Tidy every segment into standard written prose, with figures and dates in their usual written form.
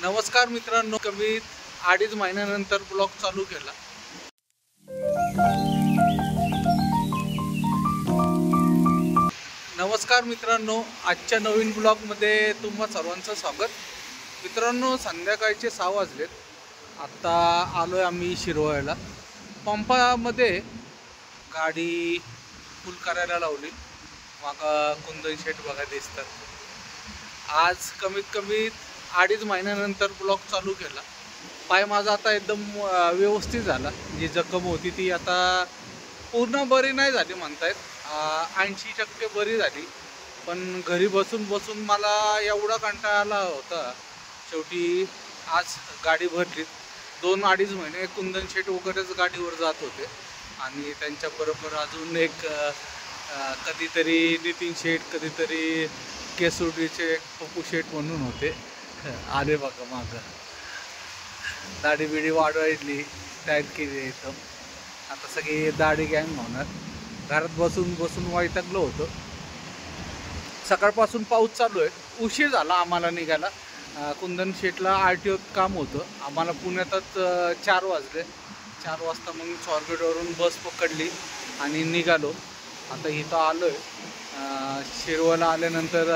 नमस्कार मित्रांनो, कमी 2.5 महिन्यानंतर ब्लॉग चालू केला। नमस्कार मित्रांनो, आजच्या नवीन ब्लॉगमध्ये तुम्हा सर्वांचं स्वागत। मित्रांनो, संध्याकाळचे 6 वाजलेत। आता आलोय आम्ही शिरवळ्याला। पंपामध्ये गाडी फुल करायला लावली। मागा कुंदन शेट बघा दिसतात। आज कमीत कमी 2.5 महिन्यानंतर ब्लॉग चालू केला। पाय माझा आता एकदम व्यवस्थित झाला। जी जखम होती ती आता पूर्ण बरी नाही झाली म्हणतायत, 80% बरी झाली। पण घरी बसून बसून मला एवढा कंटाळा आला होता, शेवटी आज गाडी भरली। 2-2.5 महिने कुंदन शेट वगैरेच गाडीवर जात होते आणि त्यांच्याबरोबर अजून एक कधीतरी नितीन शेट, कधीतरी केसुर्डीचे पप्पू शेट म्हणून होते। आले बघा मागं, दाढी बिडी वाढवायली, टाईट केली एकदम। आता सगळी दाढी गँग होणार। घरात बसून बसून वैतागलो होतो। सकाळपासून पाऊस चालू आहे। उशीर झाला आम्हाला निघायला। कुंदन शेटला RTOत काम होतं। आम्हाला पुण्यातच 4 वाजले। 4 वाजता मग स्वारगेटवरून बस पकडली आणि निघालो। आता इथं आलोय। शिरवळ्याला आल्यानंतर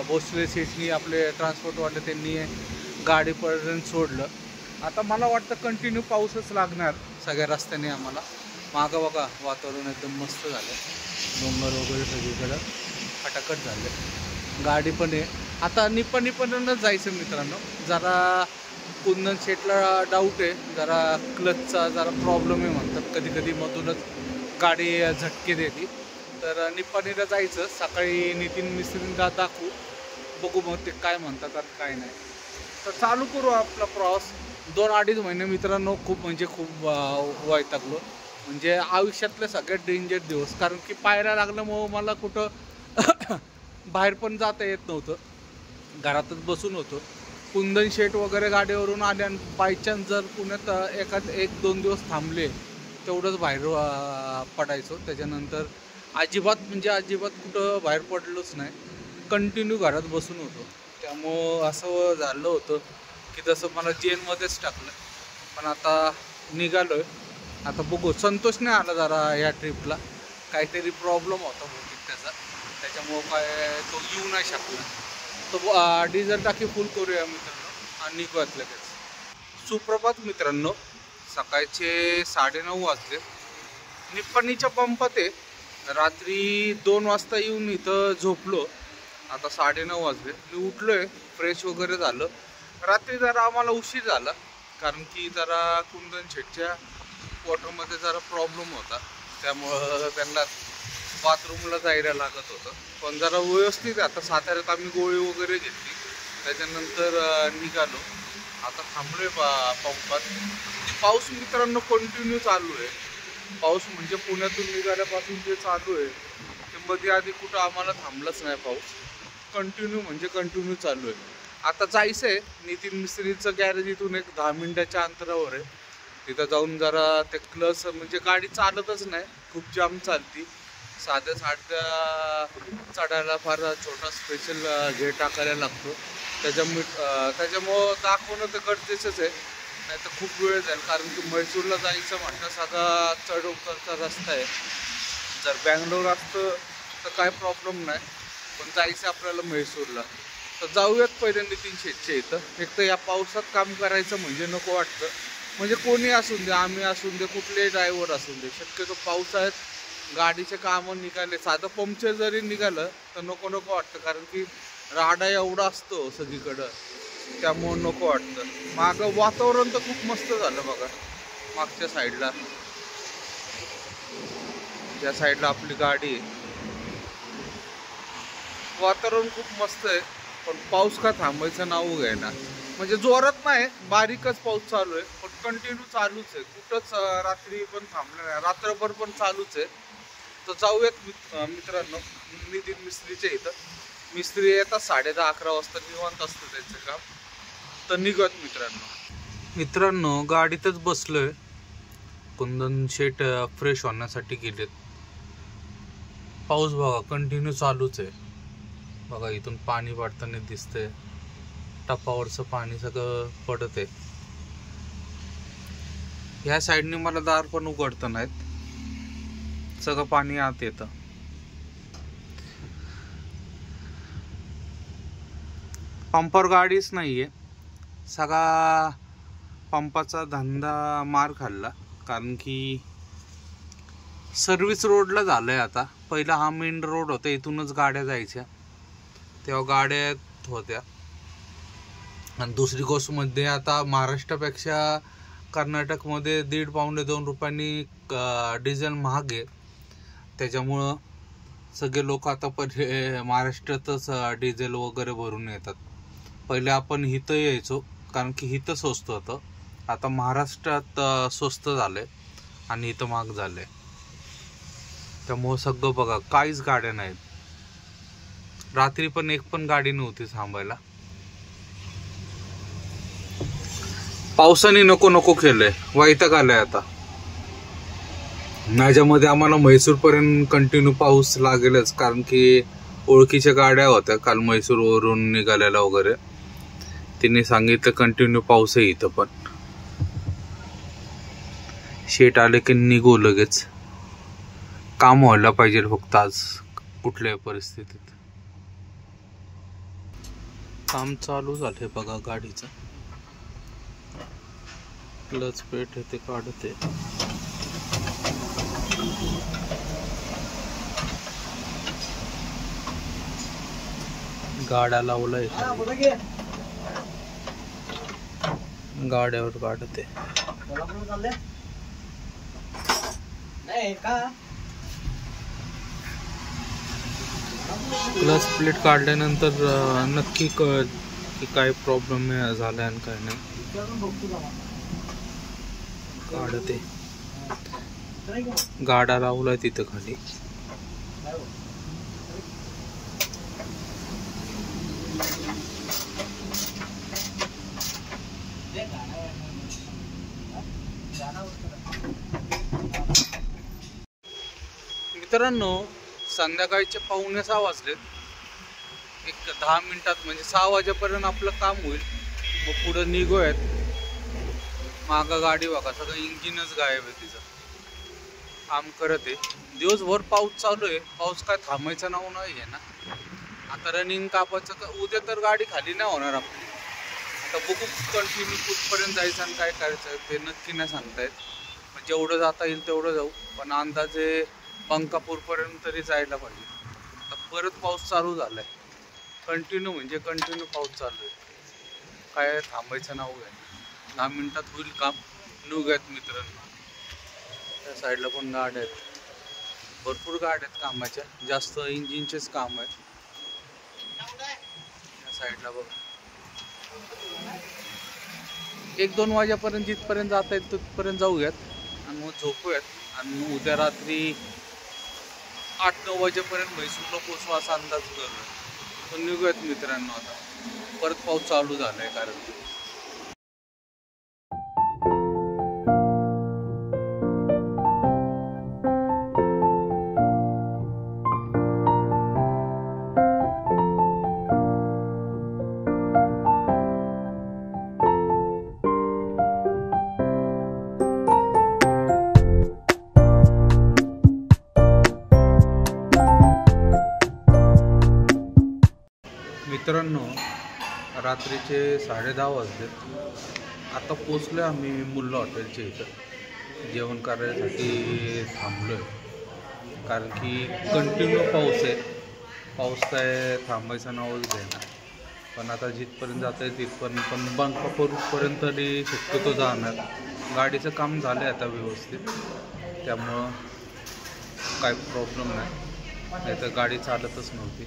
भोसले शेटनी आपले ट्रान्सपोर्टवाले त्यांनी गाडीपर्यंत सोडलं। आता मला वाटतं कंटिन्यू पाऊसच लागणार सगळ्या रस्त्याने आम्हाला। मागं बघा वातावरण एकदम मस्त झालं, डोंगर वगैरे सगळीकडं फटाकट झाले। गाडी पण आहे। आता निप्पाणीपर्यंत जायचं मित्रांनो। जरा कुंदन शेटला डाऊट आहे, जरा क्लचचा जरा प्रॉब्लेम आहे म्हणतात। कधी कधी मधूनच गाडी झटके देते। तर निप्पाणीला जायचं। सकाळी नितीन मिस्त्रींना दाखवू, बघू मग ते काय म्हणतात आणि काय नाही। तर चालू करू आपला प्रवास। 2-2.5 महिने मित्रांनो खूप म्हणजे खूप वैतागलो। म्हणजे आयुष्यातले सगळ्यात डेंजर दिवस। कारण की पायऱ्या लागल्यामुळं मला कुठं बाहेर पण जाता येत नव्हतं, घरातच बसून होतो। कुंदन शेट वगैरे गाडीवरून आले आणि बायचान्स जर पुण्यात 1-2 दिवस थांबले तेवढंच बाहेर पडायचो। त्याच्यानंतर अजिबात कुठं बाहेर पडलोच नाही। कंटिन्यू घरात बसून होतो। त्यामुळं असं झालं होतं की जसं मला जेलमध्येच टाकलं। पण आता निघालोय। आता बघू, संतोष नाही आला जरा या ट्रिपला, काहीतरी प्रॉब्लेम होता बहुतेक त्याचा, त्याच्यामुळं काय तो येऊ नाही शकला। तो डिझेल टाकी फुल करूया मित्रांनो आणि निघूयात लगेच। सुप्रभात मित्रांनो, सकाळचे 9:30 वाजले। निप्पाणीच्या पंपात आहे। रात्री 2 वाजता येऊन इथं झोपलो। आता 9:30 वाजले। मी उठलोय, फ्रेश वगैरे झालं। रात्री जरा आम्हाला उशीर झाला, कारण की जरा कुंदन शेटच्या वॉटरमध्ये जरा प्रॉब्लेम होता। त्यामुळं त्यांना बाथरूमला जायला लागत होतं। पण जरा व्यवस्थित आता साताऱ्यात आम्ही गोळी वगैरे घेतली, त्याच्यानंतर निघालो। आता थांबलोय पंपात। पाऊस मित्रांनो कंटिन्यू चालू आहे। पाऊस म्हणजे पुण्यातून निघाल्यापासून जे चालू आहे ते मध्ये आधी कुठं आम्हाला थांबलंच नाही। पाऊस कंटिन्यू म्हणजे कंटिन्यू चालू आहे। आता जायचं आहे नितीन मिस्त्रीचं गॅरेज इथून एक 10 मिनिटाच्या अंतरावर आहे। तिथं जाऊन जरा ते क्लच म्हणजे गाडी चालतच नाही, खूप जाम चालती। साध्या चढायला फार छोटा स्पेशल गेअर टाकायला लागतो। त्याच्यामुळं दाखवणं तर गरजेचंच आहे, नाही तर खूप वेळ जाईल। कारण की म्हैसूरला जायचं म्हटलं साधा चढ उतरचा रस्ता आहे। जर बँगलोर असतं तर काय प्रॉब्लेम नाही, पण जायचं आपल्याला म्हैसूरला। तर जाऊयात पहिले नितीन शेटच्या इथं। एक तर या पावसात काम करायचं म्हणजे नको वाटतं। म्हणजे कोणी असून दे, आम्ही असून दे, कुठलेही ड्रायव्हर असून दे, शक्यतो पावसाळ्यात गाडीचे कामं निघाले, साधं पंक्चर जरी निघालं तर नको वाटतं। कारण की राडा एवढा असतो सगळीकडं, त्यामुळं नको वाटतं। मागं वातावरण तर खूप मस्त झालं बघा। मागच्या साईडला, त्या साईडला आपली गाडी आहे। वातावरण खूप मस्त आहे, पण पाऊस का थांबायचं नाव घ्यायना। म्हणजे जोरात नाही, बारीकच पाऊस चालू आहे, पण कंटिन्यू चालूच आहे। कुठंच रात्री पण थांबलं नाही, रात्रभर पण चालूच आहे। तर जाऊयात मित्रांनो नितीन मिस्त्रीच्या इथं। मिस्त्री येतात 10:30-11 वाजता, निवांत असतं त्यांचं काम। तर निघत मित्रांनो गाडीतच बसलोय। कुंदन शेट फ्रेश होण्यासाठी गेलेत। पाऊस बघा कंटिन्यू चालूच आहे बघा। इथून पाणी वाढताना दिसतंय। टपावरचं पाणी सगळं पडत आहे. ह्या साईडने मला दार पण उघडत नाहीत, सगळं पाणी आत येतं. पंपावर गाडीच नाहीये. सगळा पंपाचा धंदा मार खाल्ला, कारण की सर्व्हिस रोडला झालंय आता. पहिला हा मेन रोड होता, इथूनच गाड्या जायच्या, तेव्हा गाड्या होत्या. आणि दुसरी गोष्ट मध्ये आता महाराष्ट्रापेक्षा कर्नाटकमध्ये 1.5 पाऊंड 2 रुपयांनी डिझेल महाग आहे. त्याच्यामुळं सगळे लोक आता महाराष्ट्रातच डिझेल वगैरे भरून येतात. पहिले आपण हिथं यायचो कारण की हिथं स्वस्त होतं. आता महाराष्ट्रात स्वस्त झालंय आणि इथं महाग झालंय. त्यामुळं सगळं बघा, काहीच गाड्या नाहीत. रात्री पण एक पण गाडी नव्हती थांबायला. पावसाने नको नको केलंय, वैताग आलाय आता. माझ्यामध्ये आम्हाला म्हैसूर पर्यंत कंटिन्यू पाऊस लागेलच, कारण की ओळखीच्या गाड्या होत्या काल म्हैसूर वरून निघालेल्या वगैरे. तिने सांगितलं कंटिन्यू पाऊस आहे इथं पण. शेट आले की निघू लगेच. काम व्हायला पाहिजे फक्त आज कुठल्याही परिस्थितीत. काम चालू झालंय बघा गाडीचं. क्लच पेट आहे ते काढते. गाड्या लावलाय, गाड्यावर काढते. क्लच प्लेट काढल्यानंतर नक्की कळत की काय प्रॉब्लेम झालाय आणि काय नाही. काढते. गाडा लावलाय तिथं खाली. मित्रांनो, संध्याकाळचे 5:45 वाजलेत. एक 10 मिनिटात म्हणजे 6 वाजेपर्यंत आपलं काम होईल. मग पुढं निघूयात. मागं गाडी बघा, सगळं इंजिनच गायब आहे तिचं. काम करत आहे. दिवसभर पाऊस चालू आहे. पाऊस काय थांबायचा नाव नाही आहे ना. आता रनिंग कापायचं तर उद्या तर गाडी खाली नाही होणार आपली. आता बघू कंटिन्यू कुठपर्यंत जायचं आणि काय करायचं ते नक्की नाही सांगतायत. जेवढं जाता येईल तेवढं जाऊ, पण अंदाजे बंकापूरपर्यंत तरी जायला पाहिजे. आता परत पाऊस चालू झालाय. कंटिन्यू म्हणजे कंटिन्यू पाऊस चालू आहे. काय थांबायचं नाव आहे. 10 मिनिटात होईल काम. निघूयात मित्रांनो. त्या साईडला पण गाड्या आहेत, भरपूर गाड्या आहेत कामाच्या. जास्त इंजिनचेच काम आहेत त्या साईडला बघा. 1-2 वाजेपर्यंत जिथपर्यंत जाता येईल तिथपर्यंत जाऊयात आणि मग झोपूयात. आणि उद्या रात्री 8-9 वाजेपर्यंत म्हैसूरला पोचवा असा अंदाज करूया. पण निघूयात मित्रांनो. आता परत पाऊस चालू झालाय कारण मित्रांनो. रात्रीचे 10:30 वाजले. आता पोचलो आम्ही मुल्ला हॉटेलच्या इथं. जेवण करायसाठी थांबलो आहे, कारण की कंटिन्यू पाऊस आहे. पाऊस काय थांबायचं नावच घेणार. पण आता जिथपर्यंत जाता येईल तिथपर्यंत, पण बंकापूरपर्यंत तरी शक्यतो जाणार. गाडीचं काम झालं आहे आता व्यवस्थित, त्यामुळं काय प्रॉब्लेम नाही तर गाडी चालतच नव्हती.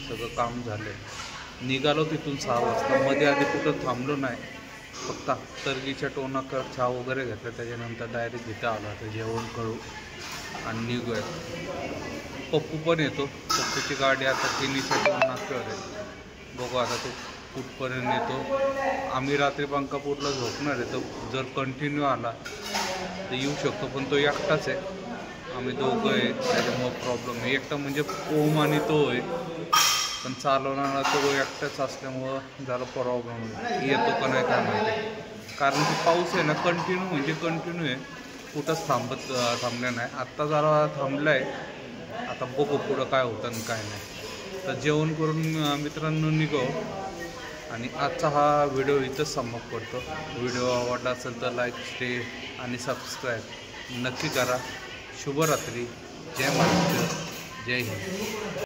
सगळं काम झालं आहे. निघालो तिथून 6 वाजता. मध्ये आधी कुठं थांबलो नाही. फक्त तरगीच्या टोनाकर चहा वगैरे घेतला. त्याच्यानंतर डायरेक्ट इथं आला. तर जेवण करू आणि निघूयात. पप्पू पण येतो. पप्पूची गाडी आता तिन्हीच्या टोनाकर आहे. बघू आता तो कुठपर्यंत येतो. आम्ही रात्री बंकापूरला झोपणार आहे. तर जर कंटिन्यू आला तर येऊ शकतो, पण तो एकटाच आहे. आम्ही दोघं आहे, त्याच्यामुळं प्रॉब्लेम आहे. एकटा म्हणजे ओम आणि तो आहे. पण चालवणारा तो एकटाच असल्यामुळं जरा प्रॉब्लेम येतो का नाही काय माहिती. कारण की पाऊस आहे ना कंटिन्यू म्हणजे कंटिन्यू आहे, कुठंच थांबलं नाही. आत्ता जरा थांबलं आहे, आता बघू पुढं काय होतं आणि काय नाही. तर जेवण करून मित्रांनो निघो. आणि आजचा हा व्हिडिओ इथंच समाप्त करतो. व्हिडिओ आवडला असेल तर लाईक, शेअर आणि सबस्क्राईब नक्की करा. शुभरात्री. जय महाराष्ट्र. जय हिंद.